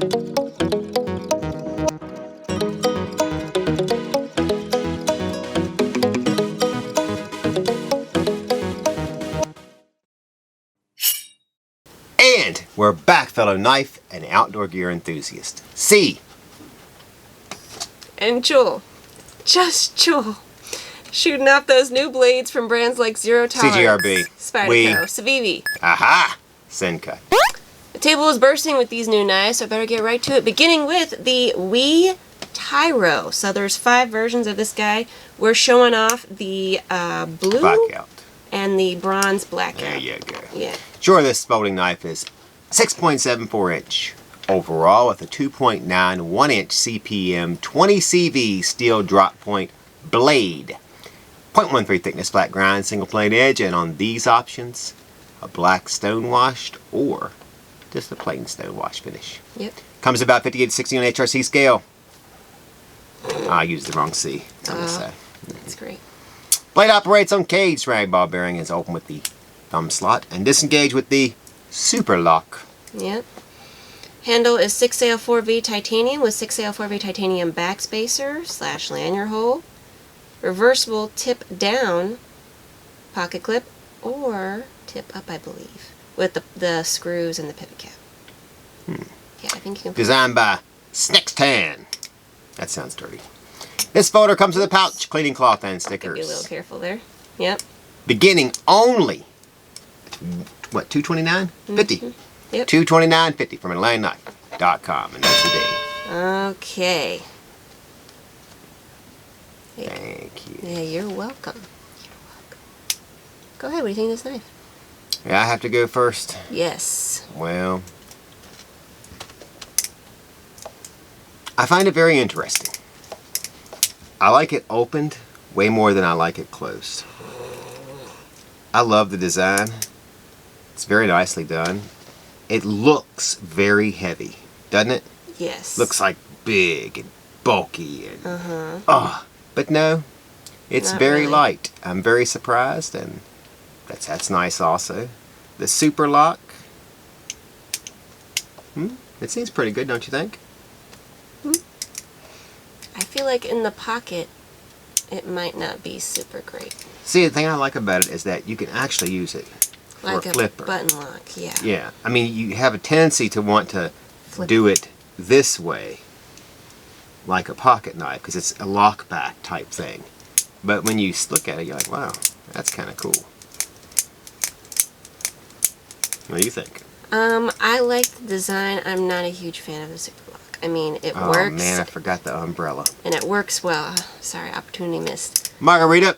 And we're back, fellow knife and outdoor gear enthusiasts. Cee and Jul, just Jul, shooting off those new blades from brands like Zero Tolerance, CJRB, Spyderco, Civivi. Aha! Sencut. The table is bursting with these new knives, so I better get right to it. Beginning with the Tyro. So there's 5 versions of this guy. We're showing off the blue Blackout. and the bronze blackout. There you go. Yeah. Sure, this folding knife is 6.74 inch overall with a 2.91 inch CPM 20 CV steel drop point blade. 0.13 thickness flat grind, single plane edge, and on these options, a black stone washed or just a plain stone wash finish. Yep. Comes about 58 to 60 on HRC scale. I used the wrong C on this side. That's great. Blade operates on cage. Rag ball bearing is open with the thumb slot and disengage with the super lock. Yep. Handle is 6A04V titanium with 6A04V titanium backspacer / lanyard hole. Reversible tip down pocket clip or tip up, I believe, with the screws and the pivot cap. Yeah, I think you can. Designed by Snextan. That sounds dirty. This folder comes with a pouch, cleaning cloth, and stickers. Be a little careful there. Yep. Beginning only, what, $229.50? Yep. $229.50 from AtlanticKnife.com, and that's the day. Okay. Thank you. Yeah, you're welcome. You're welcome. Go ahead. What do you think of this knife? Yeah, I have to go first. Yes. Well, I find it very interesting. I like it opened way more than I like it closed. I love the design. It's very nicely done. It looks very heavy, doesn't it? Yes. Looks like big and bulky and but no, it's Not very really. light. I'm very surprised, and that's nice also. The super lock. It seems pretty good, don't you think? I feel like in the pocket, it might not be super great. See, the thing I like about it is that you can actually use it for Like a flipper. button lock, yeah. Yeah, I mean, you have a tendency to want to Flip do it this way, like a pocket knife, because it's a lock back type thing. But when you look at it, you're like, wow, that's kind of cool. What do you think? I like the design. I'm not a huge fan of the super lock. I mean, it Oh works. man, I forgot the umbrella. And it works well. Sorry, opportunity missed. Margarita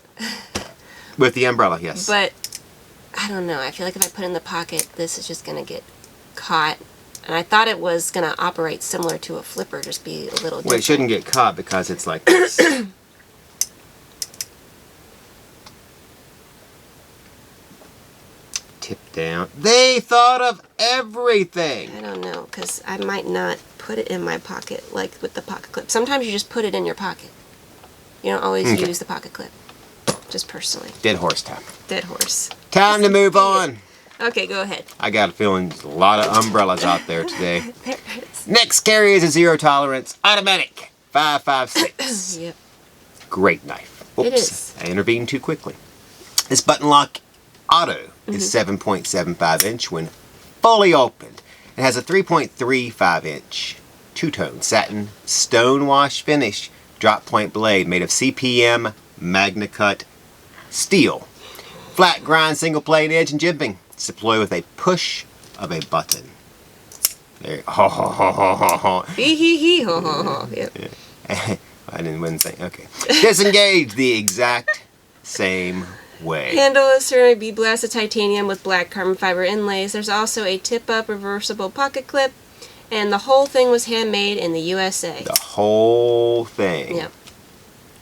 with the umbrella, yes. But I don't know. I feel like if I put it in the pocket, this is just going to get caught. And I thought it was going to operate similar to a flipper, just be a little different. Well, it shouldn't get caught because it's like this. Tip down. They thought of everything. I don't know, because I might not put it in my pocket like with the pocket clip. Sometimes you just put it in your pocket. You don't always use the pocket clip. Just personally. Dead horse time. Dead horse. Time to move on. Okay, go ahead. I got a feeling there's a lot of umbrellas out there today. There it is. Next carry is a zero tolerance automatic 5.56. Yep. Great knife. Oops, It is. I intervened too quickly. This button lock auto is 7.75 inch when fully opened. It has a 3.35 inch two-tone satin stone wash finish drop point blade made of CPM Magna Cut steel. Flat grind single plane edge and jimping. It's deployed with a push of a button. There. Ho ho ho ho ho ho. Hee hee hee ho ho ho. Yep. wouldn't say. Okay. Disengage the exact same way. Handle is ceramic bead blasted titanium with black carbon fiber inlays. There's also a tip-up reversible pocket clip, and the whole thing was handmade in the USA. The whole thing. Yep.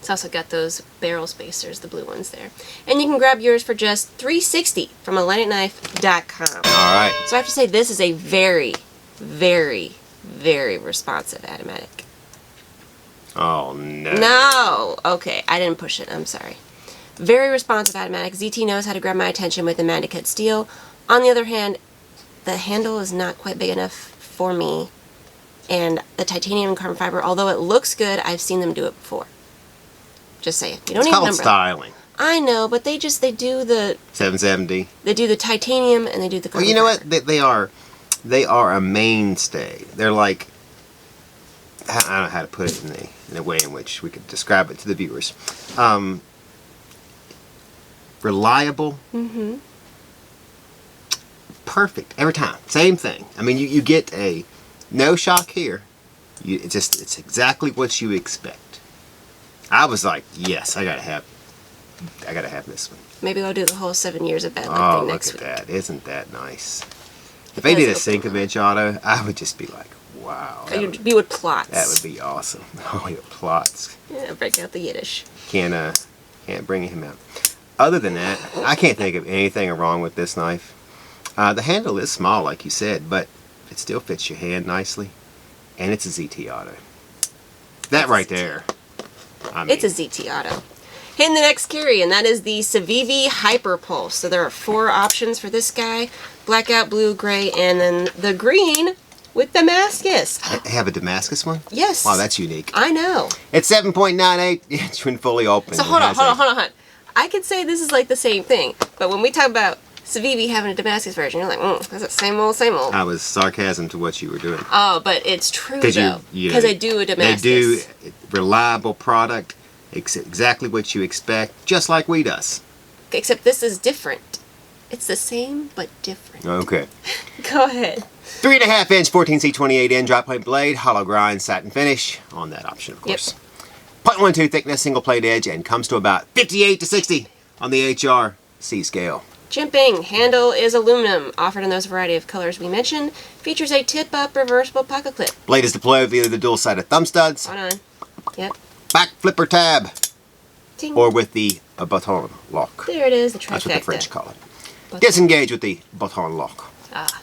It's also got those barrel spacers, the blue ones there. And you can grab yours for just $3.60 from AtlanticKnife.com. All right. So I have to say, this is a very, very, very responsive automatic. Oh no. No! Okay, I didn't push it. I'm sorry. Very responsive automatic. ZT knows how to grab my attention with the Magna Cut steel. On the other hand, the handle is not quite big enough for me. And the titanium and carbon fiber, although it looks good, I've seen them do it before. Just saying. You don't need It's an called umbrella. styling. I know, but they do the 770. They do the titanium and they do the carbon Well, you know fiber. what? They are a mainstay. They're like, I don't know how to put it in a way in which we could describe it to the viewers. Reliable. Mm-hmm. Perfect every time. Same thing. I mean, you get a no shock here. It's exactly what you expect. I was like, yes, I gotta have this one. Maybe we'll do the whole 7 years of bad luck Oh, thing look next at week. that! Isn't that nice? If they did a Sencut inch auto, I would just be like, wow. You'd be with plots. That would be awesome. Oh, yeah, plots. Yeah, break out the Yiddish. Can't bring him out. Other than that, I can't think of anything wrong with this knife. The handle is small, like you said, but it still fits your hand nicely. And it's a ZT auto. That right there. I mean, It's a ZT auto. Hitting the next carry, and that is the Civivi Hyperpulse. So there are 4 options for this guy. Blackout, blue, gray, and then the green with Damascus. They have a Damascus one? Yes. Wow, that's unique. I know. It's 7.98 inch when fully open. So hold on. I could say this is like the same thing, but when we talk about Civivi having a Damascus version, you're like, that's the same old, same old. I was sarcasm to what you were doing. Oh, but it's true though, because they do a Damascus. They do reliable product, exactly what you expect, just like we does. Except this is different. It's the same, but different. Okay. Go ahead. 3.5 inch 14C28N drop plate blade, hollow grind, satin finish on that option, of course. 0.12 thickness, single plate edge, and comes to about 58 to 60 on the HRC scale. Jimping. Handle is aluminum, offered in those variety of colors we mentioned. Features a tip-up reversible pocket clip. Blade is deployed with either the dual-sided thumb studs, Hold on. Yep. back flipper tab, Ting. or with the button lock. There it is, the trifecta. That's what the French call it. Disengage with the button lock. Ah.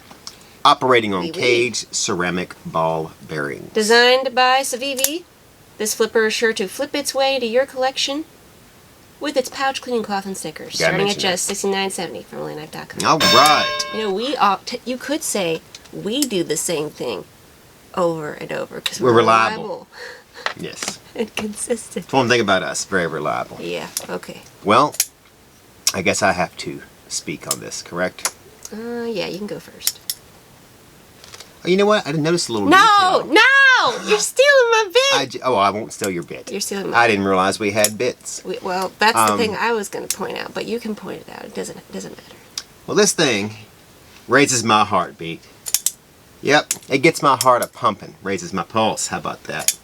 Operating on Oui, oui. cage ceramic ball bearings. Designed by Civivi, this flipper is sure to flip its way to your collection with its pouch cleaning cloth and stickers, Gotta starting at mention just $69.70 from OnlyKnife.com. All right. You know, you could say we do the same thing over and over because We're reliable. Yes. and consistent. That's one thing about us. Very reliable. Yeah. Okay. Well, I guess I have to speak on this, correct? Yeah, you can go first. Oh, you know what? I didn't notice a little No, detail. no! You're stealing my bit. I won't steal your bit. You're stealing my I didn't realize we had bits. Well, that's the thing I was going to point out, but you can point it out. It doesn't matter. Well, this thing raises my heartbeat. Yep, it gets my heart a pumping. Raises my pulse. How about that?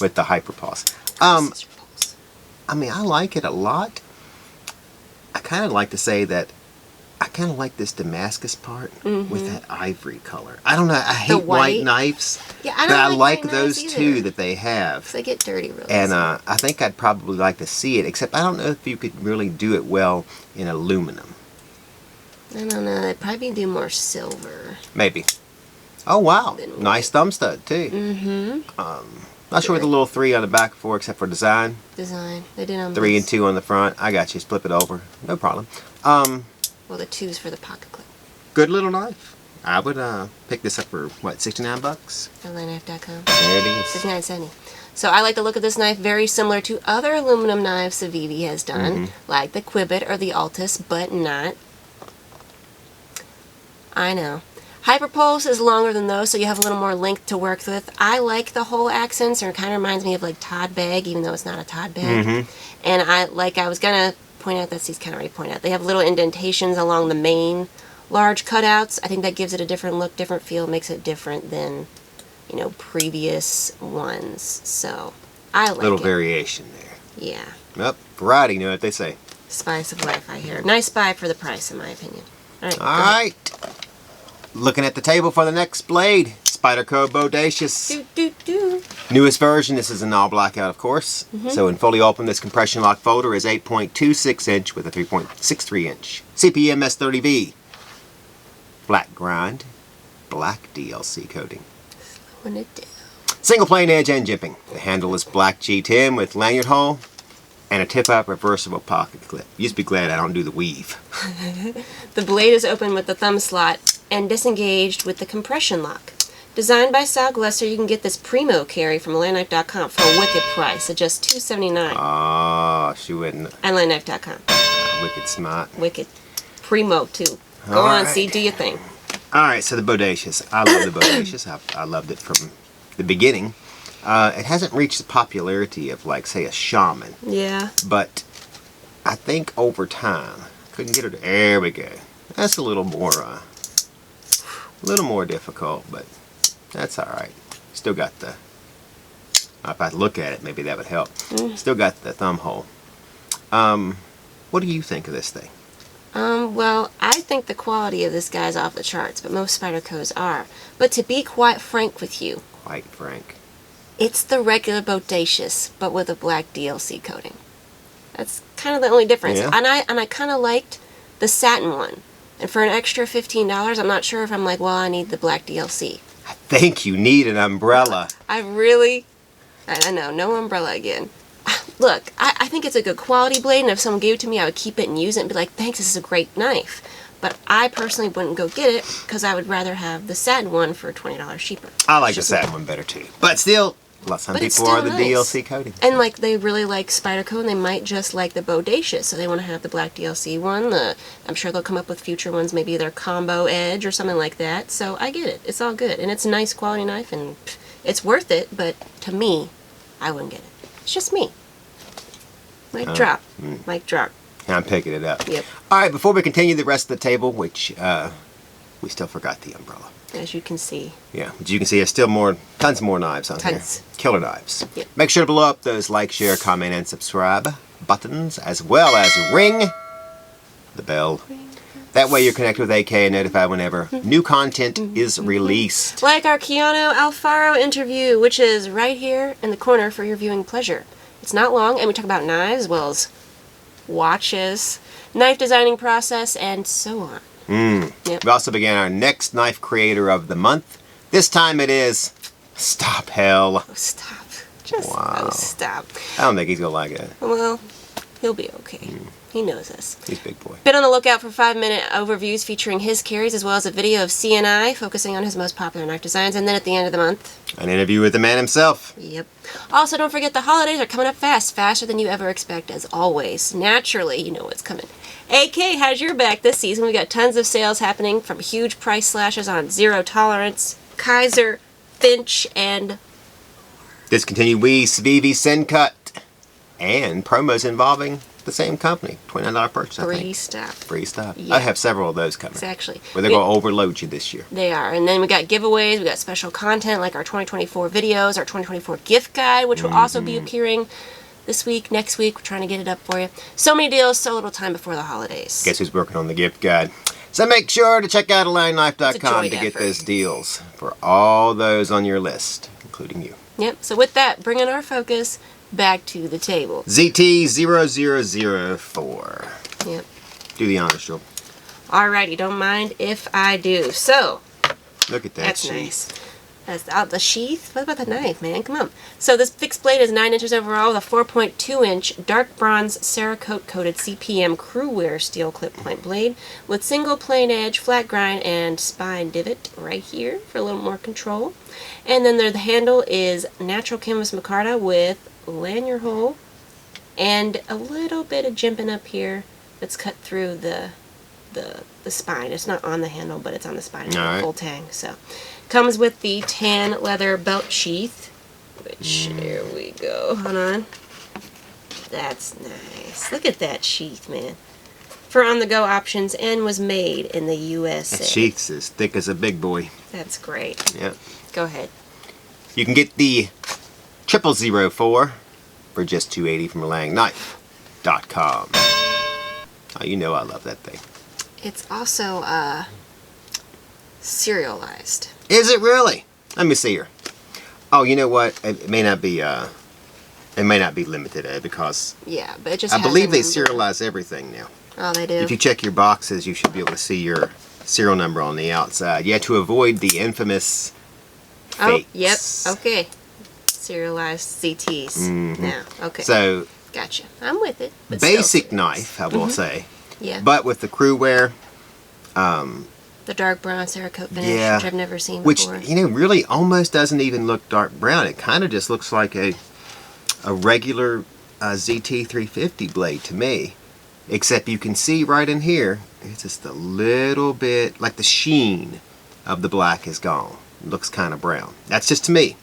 With the Hyperpulse. This is your pulse. I mean, I like it a lot. I kind of like to say that I kind of like this Damascus part with that ivory color. I don't know. I hate white knives. Yeah, I but I don't like white those knives two either. that they have. 'Cause they get dirty really And easy. I think I'd probably like to see it, except I don't know if you could really do it well in aluminum. I don't know. They'd probably do more silver. Maybe. Oh, wow. Then Nice thumb stud, too. Mm-hmm. Not sure what the little 3 on the back for, except for design. Design. They did on 3 this. and 2 on the front. I got you. Just flip it over. No problem. Well, the 2's for the pocket clip. Good little knife. I would pick this up for, what, 69 bucks? OnlyKnife.com. There it is. $69.70. So I like the look of this knife, very similar to other aluminum knives Civivi has done, like the Quibbit or the Altus, but not. I know. Hyperpulse is longer than those, so you have a little more length to work with. I like the whole accents, and it kind of reminds me of like Todd bag, even though it's not a Todd bag. And I was gonna point out, that's he's kind of already pointed out. They have little indentations along the main large cutouts. I think that gives it a different look, different feel, makes it different than, you know, previous ones. So I like Little it. variation there. Yeah. Yep. Variety, you know what they say. Spice of life, I hear. Nice buy for the price, in my opinion. All right. All right. Looking at the table for the next blade. Spyderco Bodacious. Do, do, do. Newest version. This is an all blackout, of course. So in fully open, this compression lock folder is 8.26 inch with a 3.63 inch. CPM S30V. Black grind. Black DLC coating. Slowing it down. Single plane edge and jimping. The handle is black G10 with lanyard hole and a tip-up reversible pocket clip. You just be glad I don't do the weave. The blade is open with the thumb slot and disengaged with the compression lock. Designed by Sal Glesser, you can get this Primo carry from landknife.com for a wicked price of just $2.79. Oh, she wouldn't. And landknife.com. Wicked smart. Wicked. Primo, too. Go on, see, do your thing. Alright, so the Bodacious. I love the Bodacious. I loved it from the beginning. It hasn't reached the popularity of, like, say, a Shaman. Yeah. But I think over time, couldn't get her to, there we go. That's a little more difficult, but that's alright. Still got the, if I look at it, maybe that would help. Still got the thumb hole. What do you think of this thing? Well, I think the quality of this guy's off the charts, but most Spydercos are. But to be quite frank with you, it's the regular Bodacious, but with a black DLC coating. That's kind of the only difference. Yeah. And I kind of liked the satin one. And for an extra $15, I'm not sure if I'm like, well, I need the black DLC. I think you need an umbrella. I know, no umbrella again. Look, I think it's a good quality blade, and if someone gave it to me, I would keep it and use it and be like, thanks, this is a great knife. But I personally wouldn't go get it, because I would rather have the satin one for $20 cheaper. I like the satin one better too. But still, some people are the DLC coating. And like, they really like Spyderco, and they might just like the Bodacious, so they want to have the black DLC one. I'm sure they'll come up with future ones, maybe their combo edge or something like that. So I get it. It's all good. And it's a nice quality knife, and it's worth it, but to me, I wouldn't get it. It's just me. Mic drop. Mic drop. I'm picking it up. Yep. Alright, before we continue the rest of the table, which we still forgot the umbrella. As you can see. Yeah, as you can see, there's still tons more knives on here. Killer knives. Yep. Make sure to blow up those like, share, comment, and subscribe buttons, as well as ring the bell. That way you're connected with AK and notified whenever new content is released. Like our Keanu Alfaro interview, which is right here in the corner for your viewing pleasure. It's not long, and we talk about knives as well as watches, knife designing process, and so on. Yep. We also began our next knife creator of the month. This time it is Ostap Hel. Oh, stop. Just stop. I don't think he's gonna like it. Well, he'll be okay. He knows us. He's a big boy. Been on the lookout for 5-minute overviews featuring his carries, as well as a video of CNI focusing on his most popular knife designs, and then at the end of the month, an interview with the man himself. Yep. Also, don't forget the holidays are coming up fast, faster than you ever expect, as always. Naturally, you know what's coming. AK has your back this season. We got tons of sales happening, from huge price slashes on Zero Tolerance, Kaiser, Finch, and Discontinued Wii, Civivi, Sencut, and promos involving the same company. $29 purchase, I think. Free stuff. Yeah. I have several of those coming. Exactly. Where they're going to overload you this year. They are. And then we got giveaways, we got special content like our 2024 videos, our 2024 gift guide, which will also be appearing this week, next week. We're trying to get it up for you. So many deals, so little time before the holidays. Guess who's working on the gift guide? So make sure to check out AlignkNife.com to get effort. those deals for all those on your list, including you. Yep. So with that, bringing our focus back to the table. ZT0004. Yep. Do the honors, Joel. Alrighty, don't mind if I do. So, look at that. that's sheath. nice. That's the sheath. What about the knife, man? Come on. So this fixed blade is 9 inches overall with a 4.2-inch dark bronze Cerakote coated CPM crew wear steel clip point blade with single plain edge, flat grind, and spine divot right here for a little more control. And then the handle is natural canvas micarta with lanyard hole and a little bit of jimping up here that's cut through the spine. It's not on the handle, but it's on the spine. It's a full tang. So comes with the tan leather belt sheath, which here we go. Hold on. That's nice. Look at that sheath, man. For on-the-go options, and was made in the USA. That sheath's as thick as a big boy. That's great. Yeah. Go ahead. You can get the 0004 for just $280 from AlignkNife.com. Oh, you know I love that thing. It's also serialized. Is it really? Let me see here. Oh, you know what? It may not be limited because Yeah, but it just I has believe a they number. serialize everything now. Oh, they do? If you check your boxes, you should be able to see your serial number on the outside. You have to avoid the infamous fakes. Oh, yep. Okay. Serialized CTs. Now, okay. So, gotcha. I'm with it. But basic still. knife, I will say. Yeah. But with the crew wear, There's the dark brown Cerakote finish, Yeah. which I've never seen Which, before. you know, really almost doesn't even look dark brown. It kind of just looks like a regular ZT350 blade to me. Except you can see right in here, it's just a little bit, like the sheen of the black is gone. It looks kind of brown. That's just to me.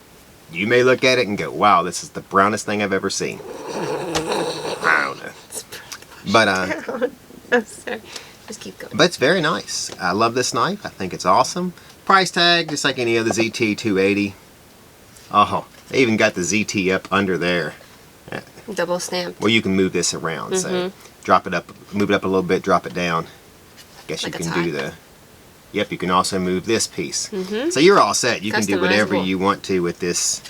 You may look at it and go, wow, this is the brownest thing I've ever seen. I don't know. But, I'm sorry. Just keep going. but it's very nice. I love this knife. I think it's awesome. Price tag, just like any other ZT280. Oh, they even got the ZT up under there. Double stamped. Well, you can move this around. So drop it up, move it up a little bit, drop it down. Guess Like you a can tie. do the... Yep, you can also move this piece. So you're all set. You can do whatever Customizable. you want to with this.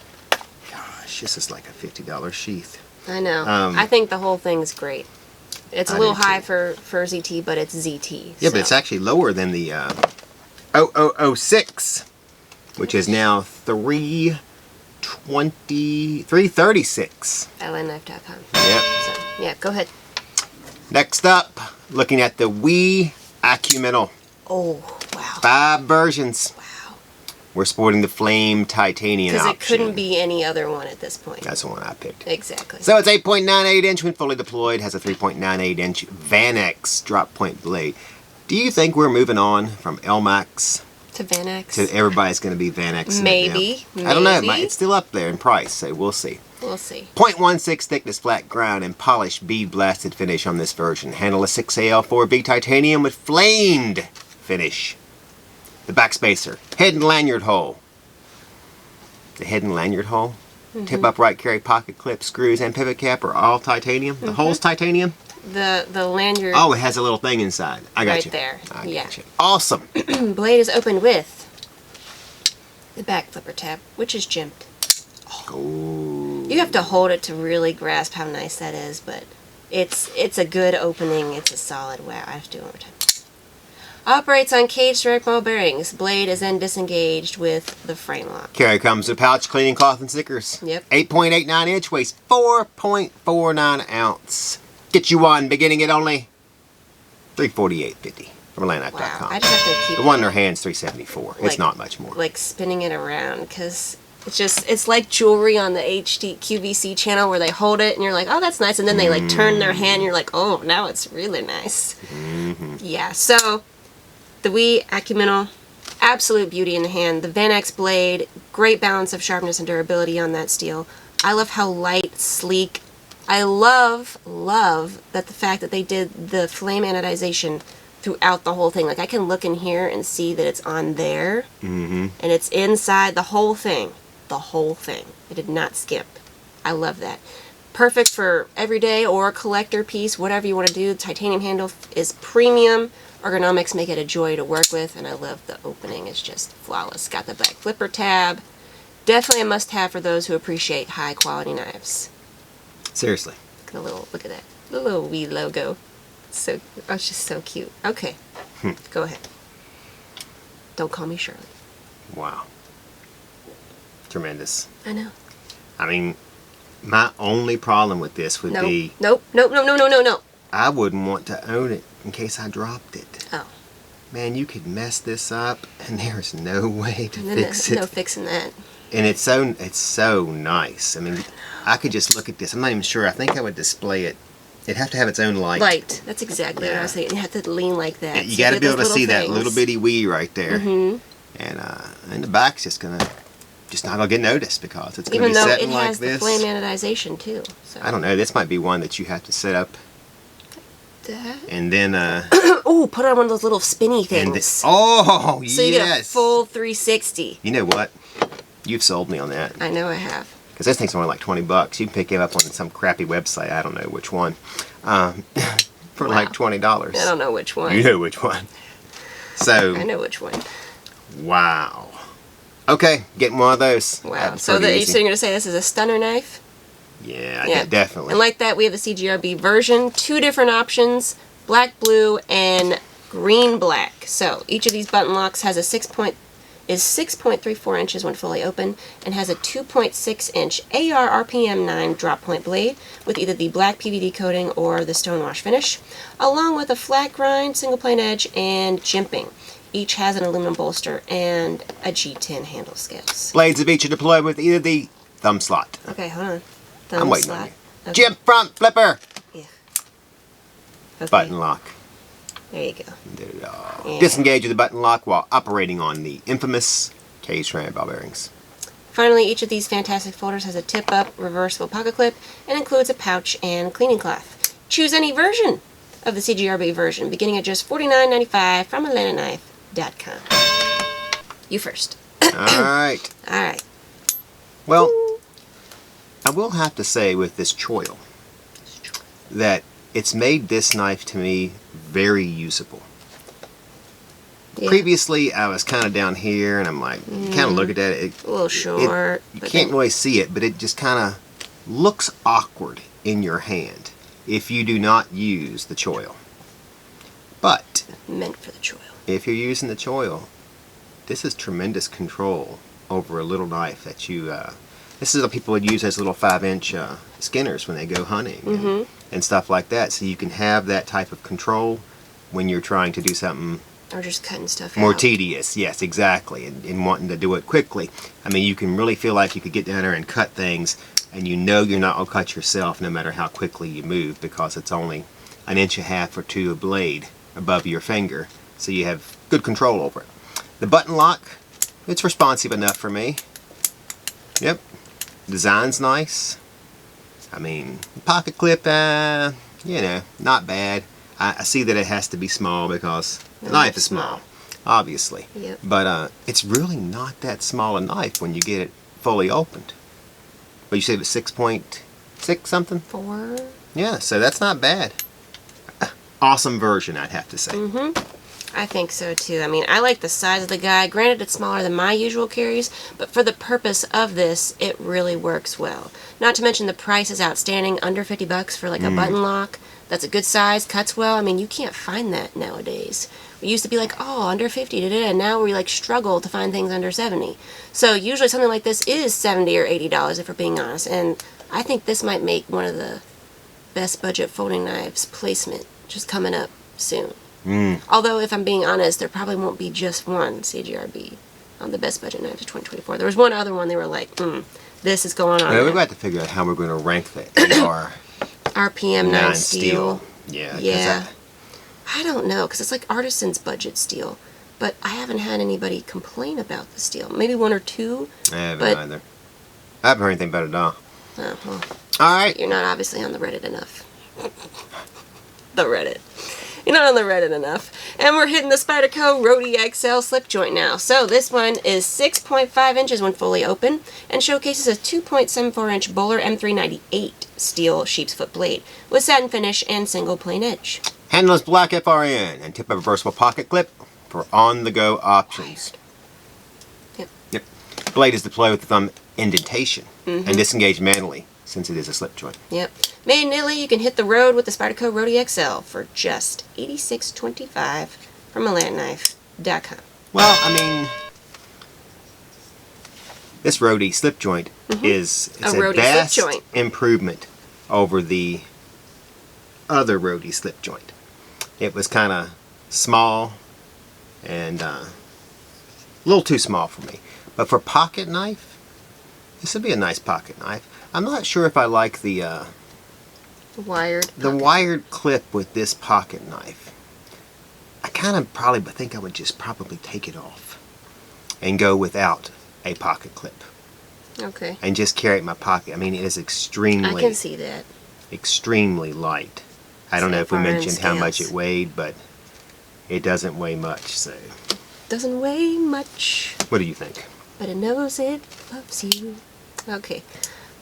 Gosh, this is like a $50 sheath. I know. Um, I think the whole thing's great. It's a I little do high too. for ZT, but it's ZT. Yeah, but it's actually lower than the 0006, which is now 336. LNknife.com. Yep. So, yeah, go ahead. Next up, looking at the Wii Acuminal. Oh, wow. 5 versions. Wow. We're sporting the Flame Titanium Because option. it couldn't be any other one at this point. That's the one I picked. Exactly. So it's 8.98 inch when fully deployed. Has a 3.98 inch Vanex drop point blade. Do you think we're moving on from LMAX To Vanex. to everybody's going to be Vanex? Maybe. I don't know. Maybe. It's still up there in price, so we'll see. We'll see. 0.16 thickness flat ground and polished bead blasted finish on this version. Handle a 6AL4B titanium with flamed finish. The backspacer. Head and lanyard hole. The head and lanyard hole. Tip upright carry pocket clip, screws, and pivot cap are all titanium. The hole's titanium. The lanyard Oh, it has a little thing inside. I got right you. there. I Yeah. got you. Awesome. Blade is opened with the back flipper tab, which is jimped. Ooh. You have to hold it to really grasp how nice that is, but it's a good opening. It's a solid. Wow, I have to do it one more time. Operates on cage direct ball bearings. Blade is then disengaged with the frame lock. Carry comes with pouch, cleaning cloth, and stickers. Yep. 8.89 inch, weighs 4.49 ounce. Get you one, beginning at only $348.50 from Atlantic.com. Wow, I just have to keep The one in their hands, $374. It's Like- not much more. like spinning it around because it's like jewelry on the HD QVC channel where they hold it and you're like, oh, that's nice, and then they like turn their hand and you're like, oh, now it's really nice. Yeah, so the Wii Acuminal, absolute beauty in the hand. The Vanex blade, great balance of sharpness and durability on that steel. I love how light, sleek. I love that the fact that they did the flame anodization throughout the whole thing. Like I can look in here and see that it's on there, and it's inside the whole thing. The whole thing. It did not skip. I love that. Perfect for everyday or a collector piece, whatever you want to do. The titanium handle is premium. Ergonomics make it a joy to work with, and I love the opening. It's just flawless. Got the back flipper tab. Definitely a must-have for those who appreciate high-quality knives. Seriously. Look at that. The little Wii logo. So, oh, it's just so cute. Okay. Go ahead. Don't call me Shirley. Wow. Tremendous. I know. I mean, my only problem with this would be Nope. I wouldn't want to own it in case I dropped it. Oh. Man, you could mess this up, and there's no way to No, fix no it. fixing that. And it's so nice. I mean, I could just look at this. I'm not even sure. I think I would display it. It'd have to have its own light. Light. That's exactly what I was saying. You have to lean like that. You So got to get be able to those see that things. little bitty Wii right there. And the back's just not gonna get noticed because it's gonna Even be though it setting like has the this. flame anodization too. So. I don't know. This might be one that you have to set up That. and then Oh, put it on one of those little spinny and things. so you get a yes. full 360. You know what? You've sold me on that. I know I have. Because this thing's only like $20. You can pick it up on some crappy website. I don't know which one. For like $20. I don't know which one. You know which one. So I know which one. wow. Okay, getting one of those. Wow. That's So pretty you're easy. going to say this is a stunner knife? Yeah, definitely. And like that, we have the CJRB version. 2 different options, black, blue, and green, black. So each of these button locks has a 6.34 inches when fully open and has a 2.6 inch AR RPM 9 drop point blade with either the black PVD coating or the stonewash finish, along with a flat grind, single plane edge, and jimping. Each has an aluminum bolster and a G10 handle scales. Blades of each are deployed with either the thumb slot. Okay, hold on. Thumb I'm waiting slot. on you. Okay. Jib front flipper. Yeah. Okay. Button lock. There you go. Yeah. Disengage with the button lock while operating on the infamous K-strand ball bearings. Finally, each of these fantastic folders has a tip-up reversible pocket clip and includes a pouch and cleaning cloth. Choose any version of the CJRB version, beginning at just $49.95 from AtlantaKnife.com. You first. Alright. Alright. Well, I will have to say with this choil that it's made this knife to me very usable. Yeah. Previously, I was kind of down here, and I'm like, you kind of look at that. A little short. You can't really see it, but it just kind of looks awkward in your hand if you do not use the choil. But meant for the choil. If you're using the choil, this is tremendous control over a little knife that you. This is what people would use as little 5-inch skinners when they go hunting and stuff like that. So you can have that type of control when you're trying to do something. Or just cutting stuff more out. tedious, yes, exactly, and wanting to do it quickly. I mean, you can really feel like you could get down there and cut things, and you know you're not going to cut yourself no matter how quickly you move, because it's only 1.5 inches or 2 of blade above your finger, so you have good control over it. The button lock, it's responsive enough for me. Yep, design's nice. I mean, pocket clip, you know, not bad. I see that it has to be small because the knife is small, obviously. Yep. But it's really not that small a knife when you get it fully opened. But you said it was 6.6 something? 4. Yeah, so that's not bad. Awesome version, I'd have to say. I think so too. I mean, I like the size of the guy. Granted, it's smaller than my usual carries, but for the purpose of this, it really works well. Not to mention the price is outstanding, under $50 for like a button lock. That's a good size, cuts well. I mean, you can't find that nowadays. We used to be like, oh, under 50, and now we like struggle to find things under 70. So usually something like this is $70 or $80 if we're being honest. And I think this might make one of the best budget folding knives placement just coming up soon. Although, if I'm being honest, there probably won't be just one CJRB on the best budget knives of 2024. There was one other one they were like, this is going on. Well, we've got to figure out how we're going to rank the AR RPM 9 steel. Yeah. I don't know, because it's like artisan's budget steel. But I haven't had anybody complain about the steel. Maybe one or two. I haven't either. I haven't heard anything about it at all. Oh, well. Alright. You're not obviously on the Reddit enough. The Reddit. You're not on the Reddit enough. And we're hitting the Spyderco Roadie XL slip joint now. So this one is 6.5 inches when fully open and showcases a 2.74-inch Bowler M398 steel sheepsfoot blade with satin finish and single plain edge. Handle is black FRN and tip of reversible pocket clip for on-the-go options. Yep. Blade is deployed with the thumb indentation and disengaged manually, since it is a slip joint. Yep. Made in Italy, you can hit the road with the Spyderco Roadie XL for just $86.25 from AtlantaKnife.com. Well, I mean, this Roadie slip joint is a vast improvement over the other Roadie slip joint. It was kind of small and a little too small for me. But for pocket knife, this would be a nice pocket knife. I'm not sure if I like the wired clip with this pocket knife. I kind of probably think I would just probably take it off and go without a pocket clip. Okay. And just carry it in my pocket. I mean, it is extremely... I can see that. Extremely light. I don't know if we mentioned how much it weighed, but it doesn't weigh much, so... Doesn't weigh much. What do you think? But it knows it loves you. Okay.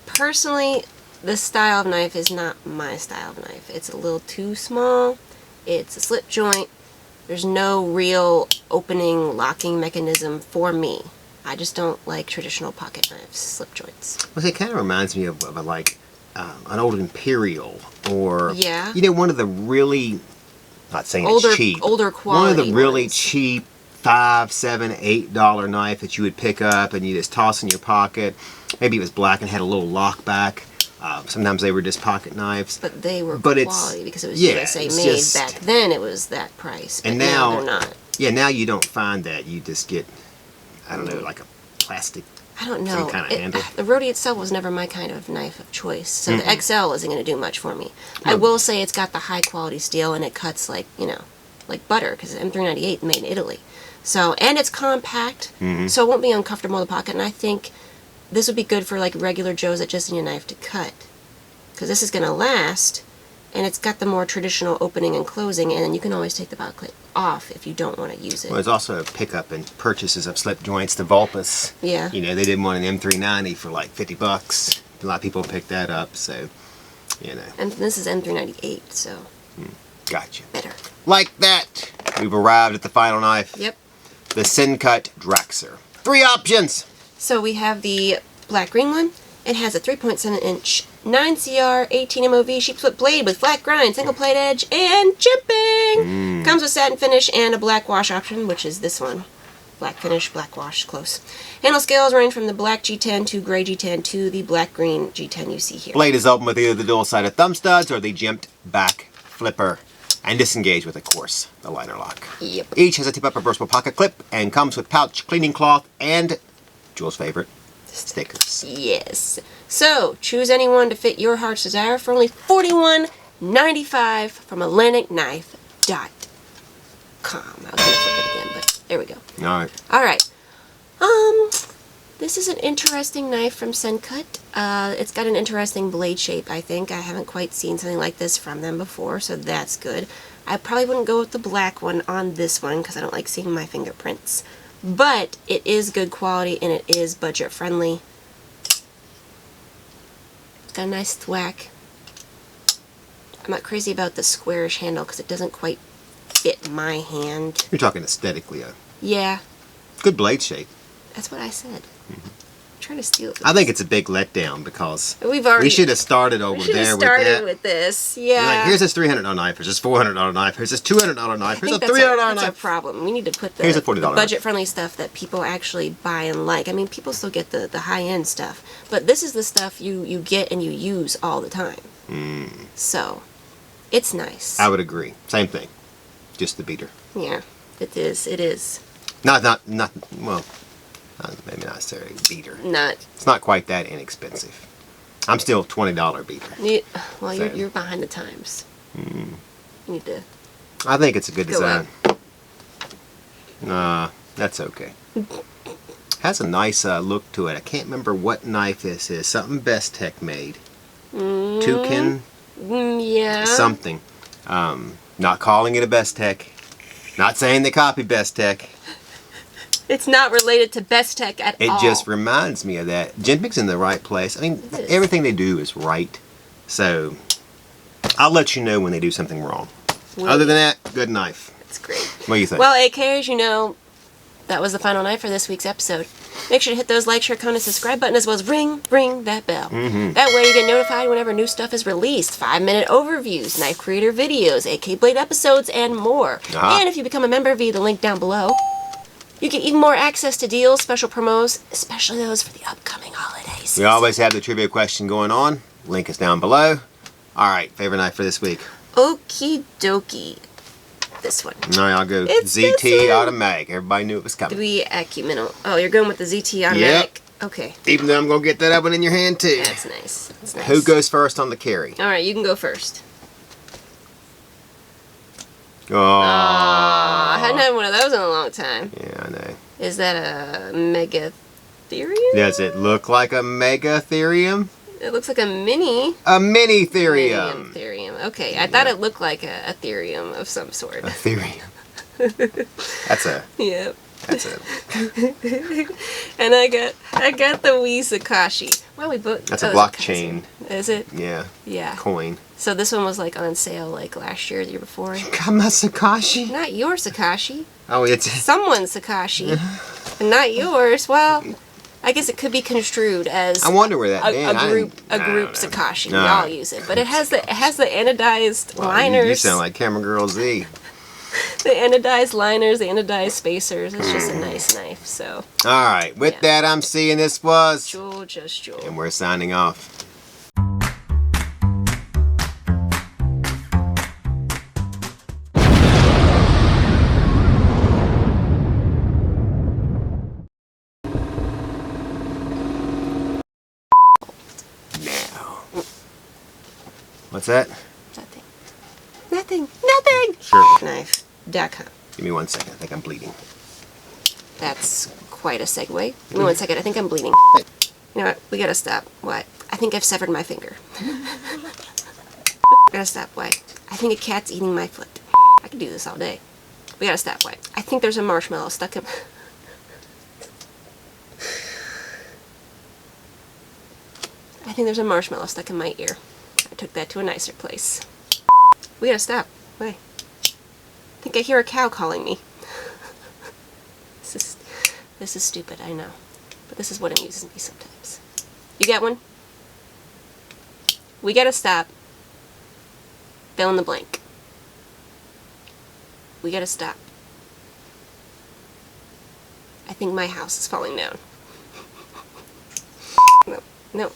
Personally, this style of knife is not my style of knife. It's a little too small. It's a slip joint. There's no real opening, locking mechanism for me. I just don't like traditional pocket knives, slip joints. Well, it kind of reminds me of like an old Imperial or, yeah, you know, one of the really, not saying older, it's cheap, older quality one of the really ones. cheap $5, $7, $8 knife that you would pick up and you just toss in your pocket. Maybe it was black and had a little lock back. Sometimes they were just pocket knives. But they were But quality because it was USA made. just, back then it was that price. But and now they're not. Yeah, now you don't find that. You just get, I don't know, like a plastic. I don't know. Some kind of handle. The Roadie itself was never my kind of knife of choice, so the XL isn't going to do much for me. I will say it's got the high quality steel and it cuts like, you know, like butter because M398 made in Italy. So, and it's compact, so it won't be uncomfortable in the pocket. And I think this would be good for like regular Joes that just need a knife to cut, because this is going to last, and it's got the more traditional opening and closing, and then you can always take the box clip off if you don't want to use it. Well, there's also a pickup and purchases of slip joints, the Vulpus. Yeah. You know, they did one in M390 for like $50. A lot of people picked that up, so, you know. And this is M398, so. Gotcha. Better. Like that, we've arrived at the final knife. Yep. The Sencut Draxor. 3 options. So we have the black-green one. It has a 3.7-inch 9CR 18 MOV sheep split blade with flat grind, single plate edge, and chipping. Comes with satin finish and a black wash option, which is this one. Black finish, black wash, close. Handle scales range from the black G10 to gray G10 to the black-green G10 you see here. Blade is open with either the dual-sided thumb studs or the jimped back flipper, and disengaged with, of course, the liner lock. Yep. Each has a tip-up reversible pocket clip and comes with pouch, cleaning cloth, and Jul's favorite, stickers. Yes. So, choose anyone to fit your heart's desire for only $41.95 from AtlanticKnife.com. I was going to flip it again, but there we go. All right. Alright. This is an interesting knife from Sencut. It's got an interesting blade shape, I think. I haven't quite seen something like this from them before, so that's good. I probably wouldn't go with the black one on this one because I don't like seeing my fingerprints. But it is good quality and it is budget friendly. It's got a nice thwack. I'm not crazy about the squarish handle because it doesn't quite fit my hand. You're talking aesthetically. Yeah, Good blade shape. that's what I said. I'm trying to steal this. I think it's a big letdown because we should have started over there with that. with this. Yeah. Like, here's this $300 knife, here's this $400 knife, here's this $200 knife, here's a $300 That's a knife. problem. We need to put Here's a the $40 budget-friendly stuff that people actually buy and like. I mean, people still get the high-end stuff, but this is the stuff you get and you use all the time. So, it's nice. I would agree. Same thing. Just the beater. Yeah, it is. It is. Well, maybe not necessarily beater. Not. It's not quite that inexpensive. I'm still $20 beater. Well, So. you're behind the times. You need to. I think it's a good Go design. That's okay. Has a nice look to it. I can't remember what knife this is. Something Best Tech made. Toucan? Yeah. Something. Not calling it a Best Tech. Not saying they copy Best Tech. It's not related to Best Tech at all. It just reminds me of that. Genpic's in the right place. I mean, everything they do is right. So, I'll let you know when they do something wrong. Other than that, good knife. That's great. What do you think? Well, AK, as you know, that was the final knife for this week's episode. Make sure to hit those like, share, comment, and subscribe button, as well as ring that bell. That way you get notified whenever new stuff is released. 5-minute overviews, knife creator videos, AK Blade episodes, and more. And if you become a member via the link down below, you get even more access to deals, special promos, especially those for the upcoming holidays. We always have the trivia question going on. Link is down below. Alright, favorite knife for this week? Okie dokie. This one. Alright, I'll go It's ZT this one. Automatic. Everybody knew it was coming. The Acuminal. Oh, you're going with the ZT automatic? Okay. Even though I'm going to get that other one in your hand too. That's nice. That's nice. Who goes first on the carry? Alright, you can go first. Oh. I hadn't had one of those in a long time. Yeah, I know. Is that a Megatherium? Does it look like a Megatherium? It looks like a mini. A Mini-therium. Therium. Okay, I thought it looked like a therium of some sort. A therium. Yep. That's a. And I got the wee Sakashi. Well, we both. That's a blockchain. Is it? Yeah. Yeah. Coin. So this one was like on sale like last year, the year before. Got my Sakashi? Not your Sakashi. Oh, it's. Someone's Sakashi. And not yours. Well, I guess it could be construed as I wonder where that a group don't know. Sakashi. No. We all use it, but it has the anodized liners. You sound like Camera Girl Z. The anodized liners, the anodized spacers. It's just a nice knife. So. All right. With that, I'm seeing this was. Jul Just Jul. And we're signing off. What's that? Nothing. Nothing. Nothing! Sure. Knife.com. Give me 1 second. I think I'm bleeding. That's quite a segue. Give me 1 second. I think I'm bleeding. You know what? We gotta stop. What? I think I've severed my finger. We gotta stop. Why? I think a cat's eating my foot. I could do this all day. We gotta stop. Why? I think there's a marshmallow stuck in... I think there's a marshmallow stuck in my ear. I took that to a nicer place. We gotta stop. Why? I think I hear a cow calling me. This is stupid, I know. But this is what amuses me sometimes. You got one? We gotta stop. Fill in the blank. We gotta stop. I think my house is falling down. No, no.